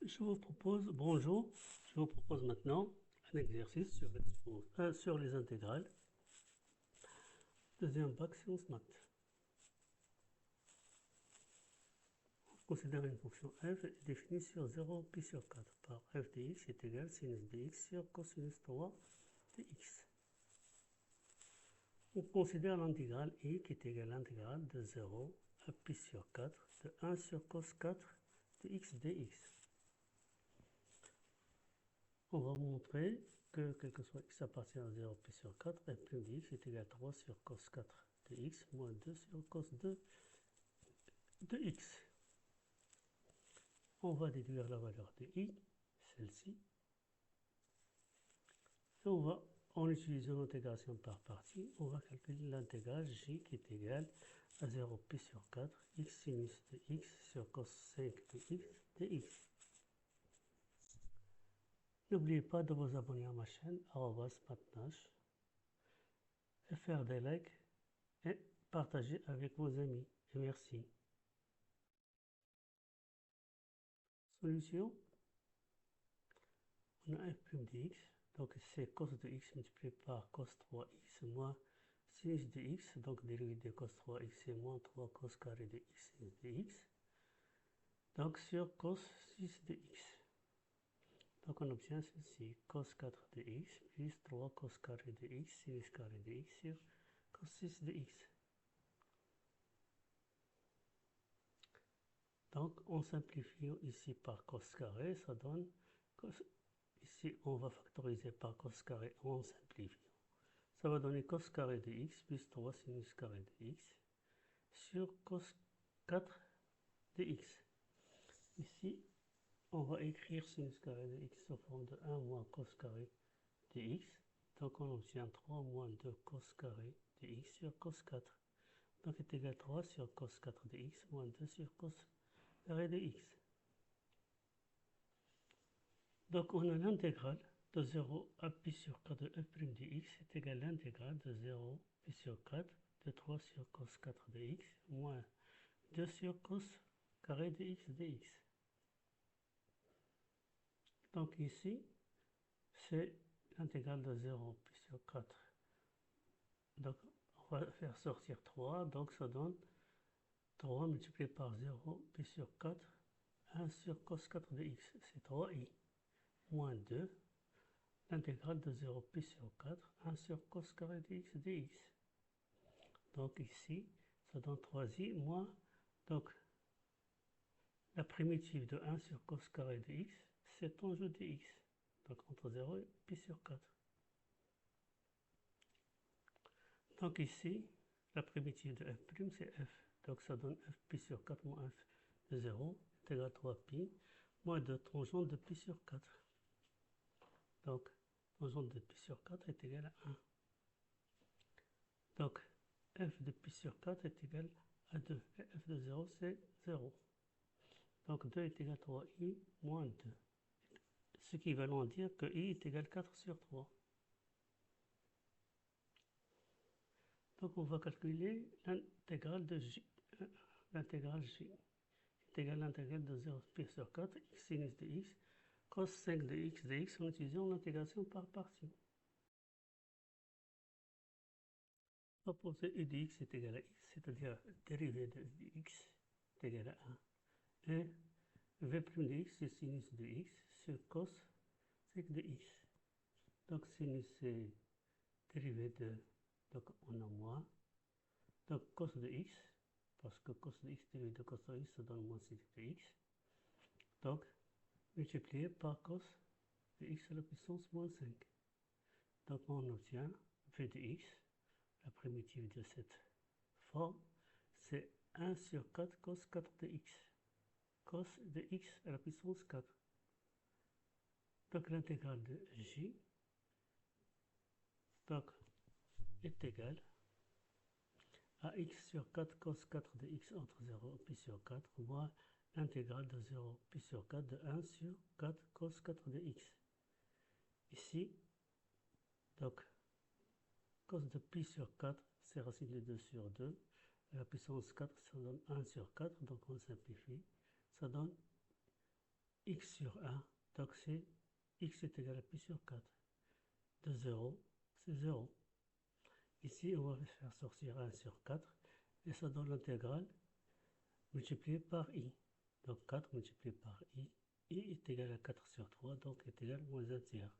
Bonjour, je vous propose maintenant un exercice sur les intégrales. Deuxième bac, sciences maths. Considère une fonction f définie sur 0 pi sur 4 par f de x est égal sinus de x sur cosinus 3 de x. On considère l'intégrale y qui est égale à l'intégrale de 0 à pi sur 4 de 1 sur cos 4 de x dx. On va montrer que, quel que soit x appartient à 0 pi sur 4, f prime de x est égal à 3 sur cos 4 de x moins 2 sur cos 2 de x. On va déduire la valeur de i, celle-ci. Et on va, en utilisant l'intégration par partie, on va calculer l'intégrale j qui est égale à 0 pi sur 4, x sinus de x sur cos 5 de x de x. N'oubliez pas de vous abonner à ma chaîne, @mathnash, et faire des likes et partager avec vos amis. Et merci. Solution, on a f prime de x, donc c'est cos de x multiplié par cos 3x moins sinus de x, donc dérivé de cos 3x c'est moins 3 cos carré de x sinus de x, donc sur cos 6 de x. Donc on obtient ceci, cos 4 de x plus 3 cos carré de x sinus carré de x sur cos 6 de x. Donc on simplifie ici par cos carré, ça donne cos. Ici on va factoriser par cos carré en simplifiant. Ça va donner cos carré de x plus 3 sinus carré de x sur cos 4 de x. Ici, on va écrire sinus carré de x sous forme de 1 moins cos carré de x. Donc on obtient 3 moins 2 cos carré de x sur cos 4. Donc est égal à 3 sur cos 4 de x moins 2 sur cos carré de x. Donc on a l'intégrale de 0 à pi sur 4 de f' de x est égal à l'intégrale de 0 pi sur 4 de 3 sur cos 4 de x moins 2 sur cos carré de x dx. Donc ici, c'est l'intégrale de 0 pi sur 4. Donc on va faire sortir 3, donc ça donne 3 multiplié par 0 pi sur 4, 1 sur cos 4 de x, c'est 3i, moins 2, l'intégrale de 0 pi sur 4, 1 sur cos carré de x dx. Donc ici, ça donne 3i moins, donc la primitive de 1 sur cos carré de x, c'est tangent de x. Donc entre 0 et pi sur 4. Donc ici, la primitive de f' c'est f. Donc ça donne f pi sur 4 moins f de 0 est égal à 3 pi moins 2 tangente de pi sur 4. Donc tangente de pi sur 4 est égal à 1. Donc f de pi sur 4 est égal à 2. Et f de 0 c'est 0. Donc 2 est égal à 3i moins 2. Ce qui va nous dire que i est égal à 4 sur 3. Donc on va calculer l'intégrale de j. L'intégrale j est égal à l'intégrale de 0 pi sur 4 x sinus de x cos 5 de x dx en utilisant l'intégration par partie. On va poser u de x est égal à x, c'est-à-dire dérivée de u de x est égal à 1. Et v' de x c'est sinus de x sur cos 5 de x. Donc sinus c'est dérivée de, donc on a moins, donc cos de x, parce que cos de x dérivé de cos de x ça donne moins 6 de x. Donc multiplié par cos de x à la puissance moins 5. Donc on obtient v de x, la primitive de cette forme, c'est 1 sur 4 cos 4 de x. Cos de x à la puissance 4. Donc l'intégrale de j donc, est égale à x sur 4 cos 4 de x entre 0 et pi sur 4 moins l'intégrale de 0 pi sur 4 de 1 sur 4 cos 4 de x. Ici, donc cos de pi sur 4, c'est racine de 2 sur 2. La puissance 4, ça donne 1 sur 4, donc on simplifie. Ça donne x sur 1, donc c'est x est égal à pi sur 4. De 0, c'est 0. Ici, on va faire sortir 1 sur 4, et ça donne l'intégrale multipliée par i. Donc 4 multiplié par i est égal à 4 sur 3, donc est égal à moins 1 tiers.